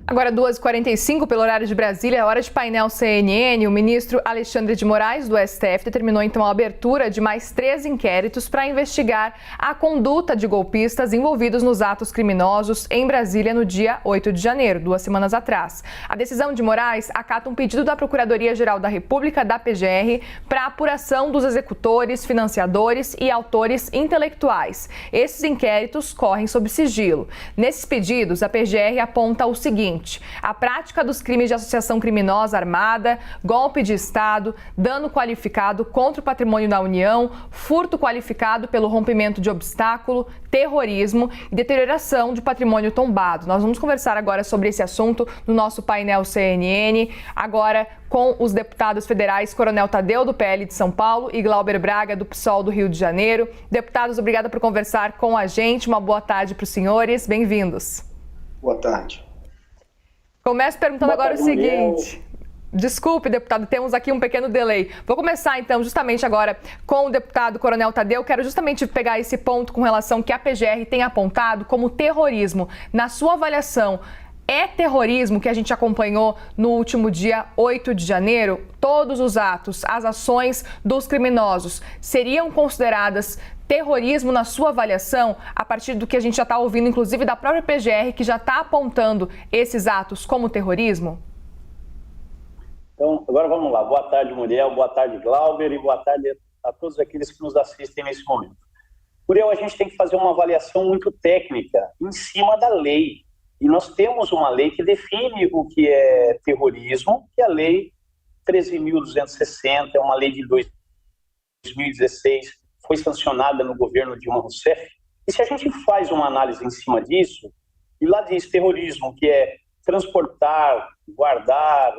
Agora, 2h45, pelo horário de Brasília, hora de painel CNN. O ministro Alexandre de Moraes, do STF, determinou então a abertura de mais 3 inquéritos para investigar a conduta de golpistas envolvidos nos atos criminosos em Brasília no dia 8 de janeiro, 2 semanas atrás. A decisão de Moraes acata um pedido da Procuradoria-Geral da República, da PGR, para apuração dos executores, financiadores e autores intelectuais. Esses inquéritos correm sob sigilo. Nesses pedidos, a PGR aponta o seguinte: a prática dos crimes de associação criminosa armada, golpe de Estado, dano qualificado contra o patrimônio da União, furto qualificado pelo rompimento de obstáculo, terrorismo e deterioração de patrimônio tombado. Nós vamos conversar agora sobre esse assunto no nosso painel CNN, agora com os deputados federais Coronel Tadeu, do PL de São Paulo, e Glauber Braga, do PSOL do Rio de Janeiro. Deputados, obrigada por conversar com a gente. Uma boa tarde para os senhores. Bem-vindos. Boa tarde. Começo perguntando agora o seguinte. Desculpe, deputado, temos aqui um pequeno delay. Vou começar, então, justamente agora com o deputado Coronel Tadeu. Quero justamente pegar esse ponto com relação que a PGR tem apontado como terrorismo. Na sua avaliação, é terrorismo que a gente acompanhou no último dia 8 de janeiro? Todos os atos, as ações dos criminosos seriam consideradas terrorismo na sua avaliação, a partir do que a gente já está ouvindo, inclusive da própria PGR, que já está apontando esses atos como terrorismo? Então, agora vamos lá. Boa tarde, Muriel. Boa tarde, Glauber. E boa tarde a todos aqueles que nos assistem nesse momento. Muriel, a gente tem que fazer uma avaliação muito técnica em cima da lei. E nós temos uma lei que define o que é terrorismo, que é a Lei 13.260, é uma lei de 2016, foi sancionada no governo Dilma Rousseff. E se a gente faz uma análise em cima disso, e lá diz terrorismo, que é transportar, guardar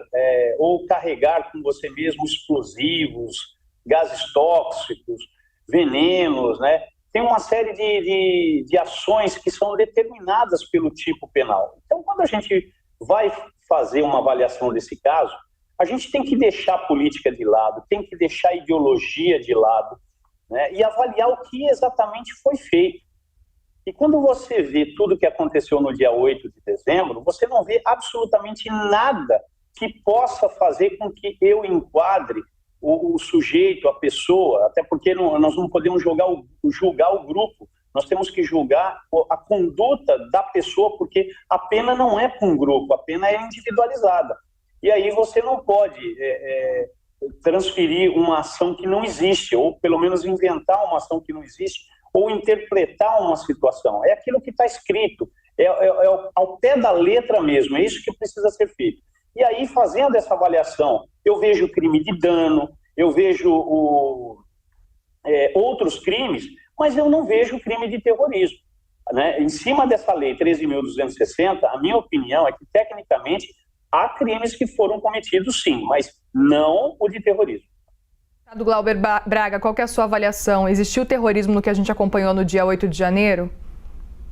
ou carregar com você mesmo explosivos, gases tóxicos, venenos, né? Tem uma série de ações que são determinadas pelo tipo penal. Então, quando a gente vai fazer uma avaliação desse caso, a gente tem que deixar a política de lado, tem que deixar a ideologia de lado, né, e avaliar o que exatamente foi feito. E quando você vê tudo o que aconteceu no dia 8 de dezembro, você não vê absolutamente nada que possa fazer com que eu enquadre o sujeito, a pessoa, até porque nós não podemos julgar o grupo, nós temos que julgar a conduta da pessoa, porque a pena não é para um grupo, a pena é individualizada. E aí você não pode transferir uma ação que não existe, ou pelo menos inventar uma ação que não existe, ou interpretar uma situação. É aquilo que está escrito, ao pé da letra mesmo, é isso que precisa ser feito. E aí, fazendo essa avaliação, eu vejo crime de dano, eu vejo outros crimes, mas eu não vejo crime de terrorismo, né? Em cima dessa lei 13.260, a minha opinião é que, tecnicamente, há crimes que foram cometidos, sim, mas não o de terrorismo. Do Glauber Braga, qual que é a sua avaliação? Existiu terrorismo no que a gente acompanhou no dia 8 de janeiro?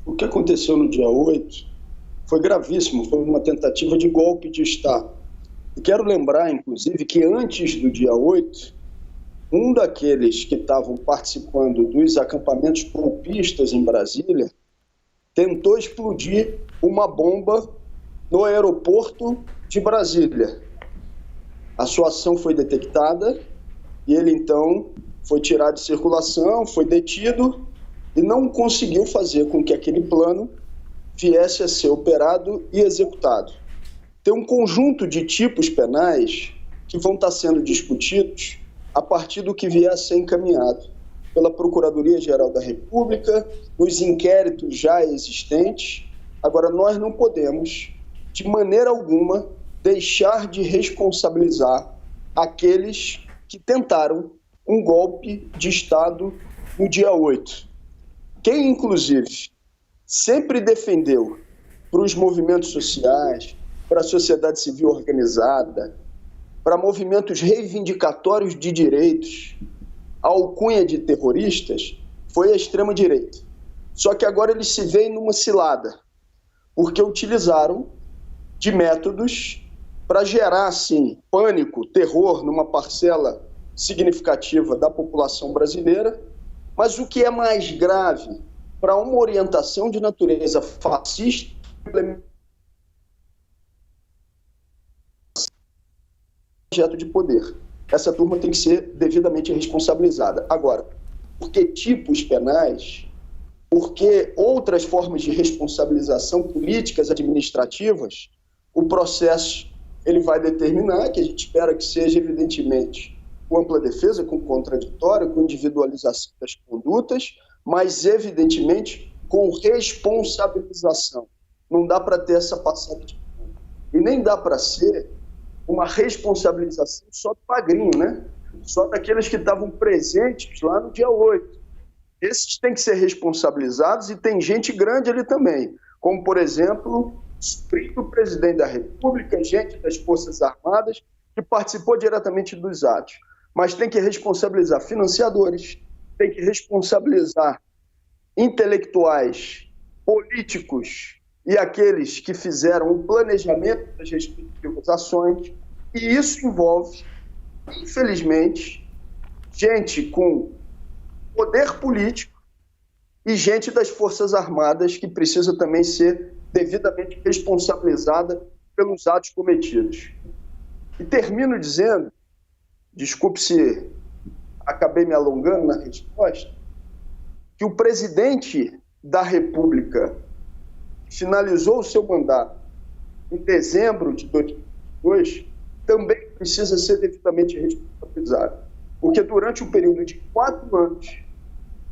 O que aconteceu no dia 8 foi gravíssimo, foi uma tentativa de golpe de Estado. E quero lembrar, inclusive, que antes do dia 8, um daqueles que estavam participando dos acampamentos golpistas em Brasília tentou explodir uma bomba no aeroporto de Brasília. A sua ação foi detectada e ele, então, foi tirado de circulação, foi detido e não conseguiu fazer com que aquele plano viesse a ser operado e executado. Tem um conjunto de tipos penais que vão estar sendo discutidos a partir do que vier a ser encaminhado pela Procuradoria-Geral da República, nos inquéritos já existentes. Agora, nós não podemos, de maneira alguma, deixar de responsabilizar aqueles que tentaram um golpe de Estado no dia 8. Quem, inclusive, sempre defendeu para os movimentos sociais, para a sociedade civil organizada, para movimentos reivindicatórios de direitos, a alcunha de terroristas, foi a extrema-direita. Só que agora eles se veem numa cilada, porque utilizaram de métodos para gerar, assim, pânico, terror numa parcela significativa da população brasileira, mas o que é mais grave, para uma orientação de natureza fascista, projeto de poder. Essa turma tem que ser devidamente responsabilizada. Agora, por que tipos penais? Por que outras formas de responsabilização políticas, administrativas? O processo ele vai determinar, que a gente espera que seja, evidentemente, com ampla defesa, com contraditório, com individualização das condutas, mas, evidentemente, com responsabilização. Não dá para ter essa passada de pano. E nem dá para ser uma responsabilização só do magrinho, né? Só daqueles que estavam presentes lá no dia 8. Esses têm que ser responsabilizados e tem gente grande ali também, como, por exemplo, o presidente da República, gente das Forças Armadas, que participou diretamente dos atos. Mas tem que responsabilizar financiadores, tem que responsabilizar intelectuais, políticos e aqueles que fizeram o planejamento das respectivas ações. E isso envolve, infelizmente, gente com poder político e gente das Forças Armadas que precisa também ser devidamente responsabilizada pelos atos cometidos. E termino dizendo, desculpe se acabei me alongando na resposta, que o presidente da República finalizou o seu mandato em dezembro de 2022 também precisa ser devidamente responsabilizado, porque durante um período de 4 anos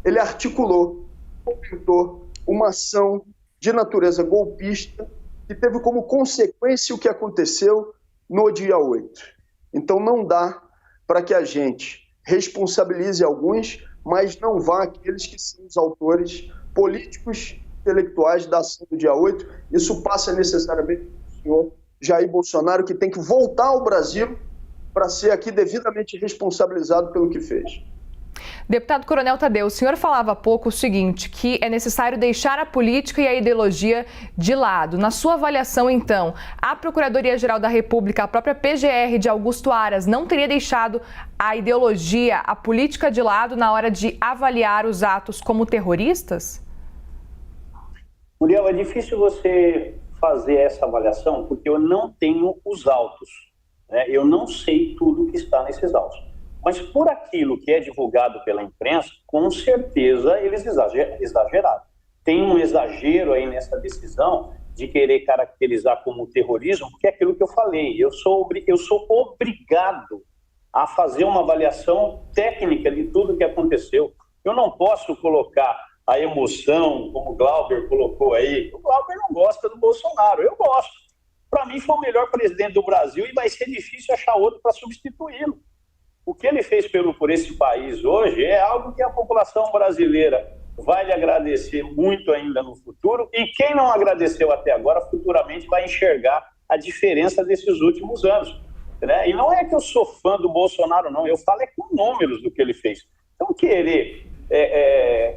ele articulou, fomentou uma ação de natureza golpista que teve como consequência o que aconteceu no dia 8. Então não dá para que a gente responsabilize alguns, mas não vá aqueles que são os autores políticos, intelectuais da ação do dia 8. Isso passa necessariamente pelo senhor Jair Bolsonaro, que tem que voltar ao Brasil para ser aqui devidamente responsabilizado pelo que fez. Deputado Coronel Tadeu, o senhor falava há pouco o seguinte, que é necessário deixar a política e a ideologia de lado. Na sua avaliação, então, a Procuradoria-Geral da República, a própria PGR de Augusto Aras, não teria deixado a ideologia, a política de lado na hora de avaliar os atos como terroristas? Muriel, é difícil você fazer essa avaliação porque eu não tenho os autos, né? Eu não sei tudo que está nesses autos. Mas por aquilo que é divulgado pela imprensa, com certeza eles exageraram. Tem um exagero aí nessa decisão de querer caracterizar como terrorismo, porque é aquilo que eu falei, eu sou obrigado a fazer uma avaliação técnica de tudo que aconteceu. Eu não posso colocar a emoção, como o Glauber colocou aí. O Glauber não gosta do Bolsonaro, eu gosto. Para mim foi o melhor presidente do Brasil e vai ser difícil achar outro para substituí-lo. O que ele fez por esse país hoje é algo que a população brasileira vai lhe agradecer muito ainda no futuro, e quem não agradeceu até agora, futuramente vai enxergar a diferença desses últimos anos, né? E não é que eu sou fã do Bolsonaro, não, eu falo é com números do que ele fez. Então, querer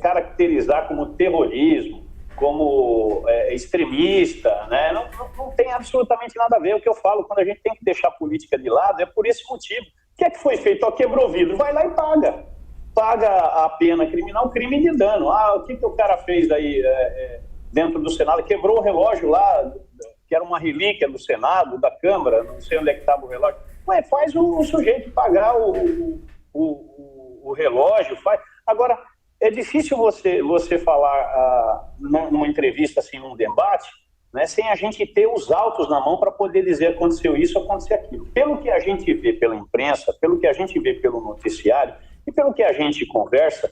caracterizar como terrorismo, como extremista, né? Não tem absolutamente nada a ver. O que eu falo, quando a gente tem que deixar a política de lado, é por esse motivo. O que é que foi feito? Quebrou vidro, vai lá e paga. Paga a pena criminal, crime de dano. O que o cara fez aí dentro do Senado? Quebrou o relógio lá, que era uma relíquia do Senado, da Câmara, não sei onde é que estava o relógio. Ué, faz o sujeito pagar o relógio, faz. Agora, é difícil você falar numa entrevista, assim, num debate, né, sem a gente ter os autos na mão para poder dizer aconteceu isso, aconteceu aquilo. Pelo que a gente vê pela imprensa, pelo que a gente vê pelo noticiário e pelo que a gente conversa,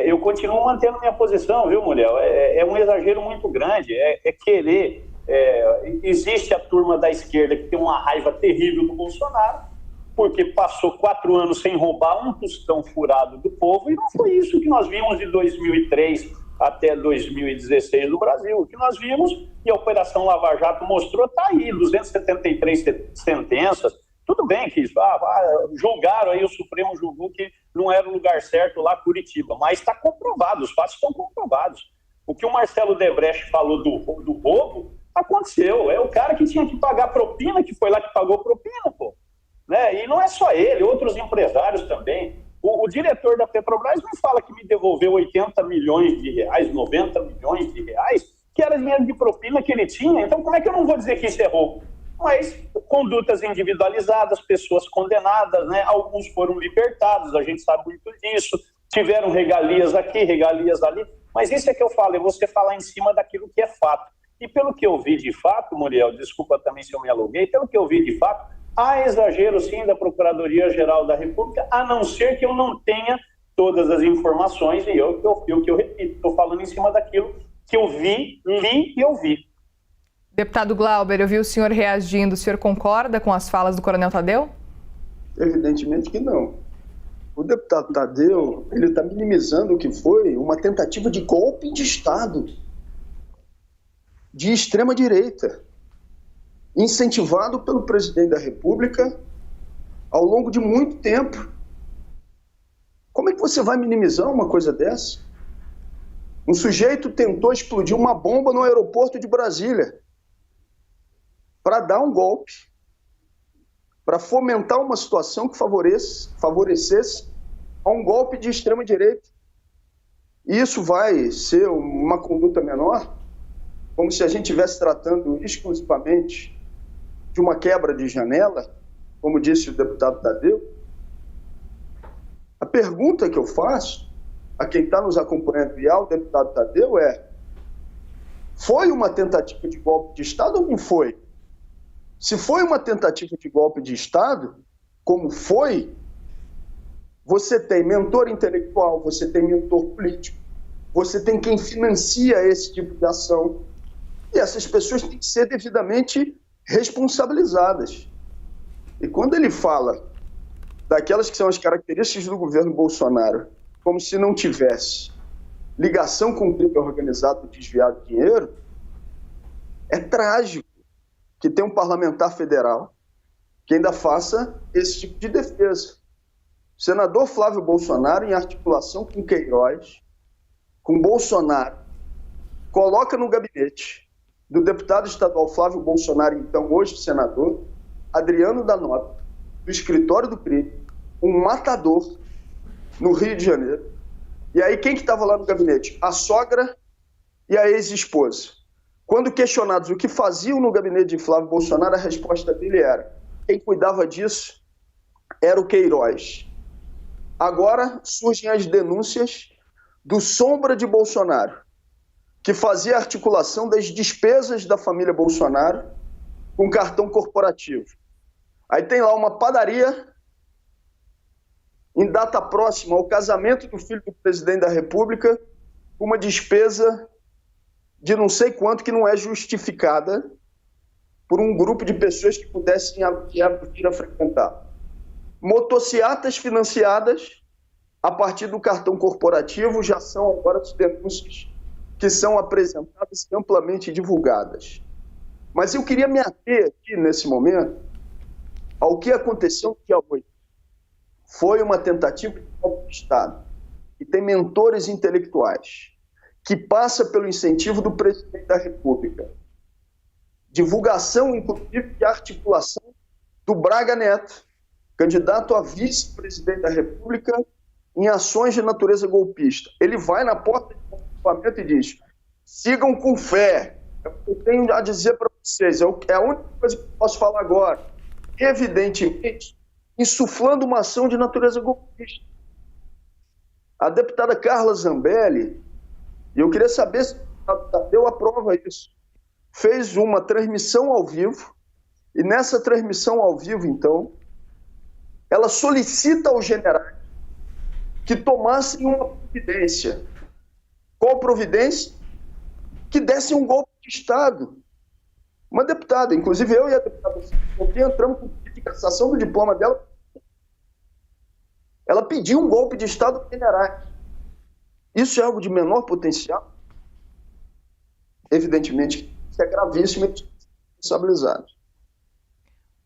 eu continuo mantendo minha posição, viu, Muriel? É um exagero muito grande, querer... existe a turma da esquerda que tem uma raiva terrível do Bolsonaro, porque passou 4 anos sem roubar um tostão furado do povo, e não foi isso que nós vimos de 2003 até 2016 no Brasil. O que nós vimos, e a Operação Lava Jato mostrou, está aí, 273 sentenças. Tudo bem que julgaram aí, o Supremo julgou que não era o lugar certo lá, Curitiba, mas está comprovado, os fatos estão comprovados. O que o Marcelo Debrecht falou do roubo, aconteceu. É o cara que tinha que pagar propina, que foi lá que pagou propina, pô. Né? E não é só ele, outros empresários também. O diretor da Petrobras me fala que me devolveu 80 milhões de reais, 90 milhões de reais, que era dinheiro de propina que ele tinha. Então, como é que eu não vou dizer que isso é roubo? mas condutas individualizadas, pessoas condenadas, né? Alguns foram libertados, a gente sabe muito disso, tiveram regalias aqui, regalias ali, mas isso é que eu falo, é você falar em cima daquilo que é fato. E pelo que eu vi de fato, Muriel, desculpa também se eu me aluguei, pelo que eu vi de fato, há exagero sim da Procuradoria-Geral da República, a não ser que eu não tenha todas as informações, e o que eu repito, estou falando em cima daquilo que eu vi, li e ouvi. Deputado Glauber, eu vi o senhor reagindo. O senhor concorda com as falas do Coronel Tadeu? Evidentemente que não. O deputado Tadeu, ele está minimizando o que foi uma tentativa de golpe de Estado, de extrema-direita, incentivado pelo presidente da República ao longo de muito tempo. Como é que você vai minimizar uma coisa dessa? Um sujeito tentou explodir uma bomba no aeroporto de Brasília para dar um golpe, para fomentar uma situação que favorecesse a um golpe de extrema-direita. E isso vai ser uma conduta menor, como se a gente estivesse tratando exclusivamente de uma quebra de janela, como disse o deputado Tadeu. A pergunta que eu faço a quem está nos acompanhando e ao deputado Tadeu é: foi uma tentativa de golpe de Estado ou não foi? Se foi uma tentativa de golpe de Estado, como foi, você tem mentor intelectual, você tem mentor político, você tem quem financia esse tipo de ação, e essas pessoas têm que ser devidamente responsabilizadas. E quando ele fala daquelas que são as características do governo Bolsonaro, como se não tivesse ligação com o crime organizado de desviar de dinheiro, é trágico que tem um parlamentar federal que ainda faça esse tipo de defesa. O senador Flávio Bolsonaro, em articulação com Queiroz, com Bolsonaro, coloca no gabinete do deputado estadual Flávio Bolsonaro, então hoje senador, Adriano Danotto, do escritório do crime, um matador no Rio de Janeiro. E aí quem que estava lá no gabinete? A sogra e a ex-esposa. Quando questionados o que faziam no gabinete de Flávio Bolsonaro, a resposta dele era: quem cuidava disso era o Queiroz. Agora surgem as denúncias do Sombra de Bolsonaro, que fazia a articulação das despesas da família Bolsonaro com cartão corporativo. Aí tem lá uma padaria em data próxima ao casamento do filho do presidente da República, uma despesa de não sei quanto que não é justificada por um grupo de pessoas que pudessem vir a frequentar. Motociatas financiadas a partir do cartão corporativo já são agora as denúncias que são apresentadas e amplamente divulgadas. Mas eu queria me ater aqui, nesse momento, ao que aconteceu no dia 8. Foi uma tentativa de golpe de Estado, que tem mentores intelectuais, que passa pelo incentivo do presidente da República. Divulgação, inclusive, de articulação do Braga Neto, candidato a vice-presidente da República, em ações de natureza golpista. Ele vai na porta do acampamento e diz: sigam com fé. Eu tenho a dizer para vocês, é a única coisa que eu posso falar agora. Evidentemente, insuflando uma ação de natureza golpista. A deputada Carla Zambelli, e eu queria saber se o deputado Tadeu aprova isso, fez uma transmissão ao vivo, e nessa transmissão ao vivo, então, ela solicita aos generais que tomassem uma providência. Qual providência? Que dessem um golpe de Estado. Uma deputada, inclusive eu e a deputada entramos com pedido de cassação do diploma dela. Ela pediu um golpe de Estado aos generais. Isso é algo de menor potencial? Evidentemente, isso é gravíssimo e responsabilizado.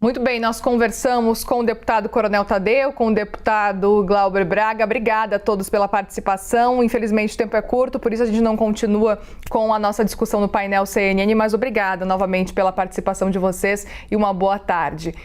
Muito bem, nós conversamos com o deputado Coronel Tadeu, com o deputado Glauber Braga. Obrigada a todos pela participação. Infelizmente o tempo é curto, por isso a gente não continua com a nossa discussão no painel CNN, mas obrigada novamente pela participação de vocês e uma boa tarde.